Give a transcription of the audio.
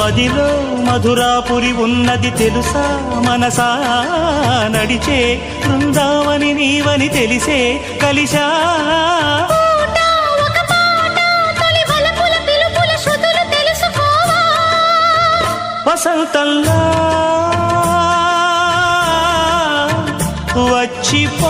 మదిలో మధురాపురి ఉన్నది తెలుసా మనసా నడిచే బృందావని నీవని తెలిసే కలిశా వసంతంలా వచ్చిపో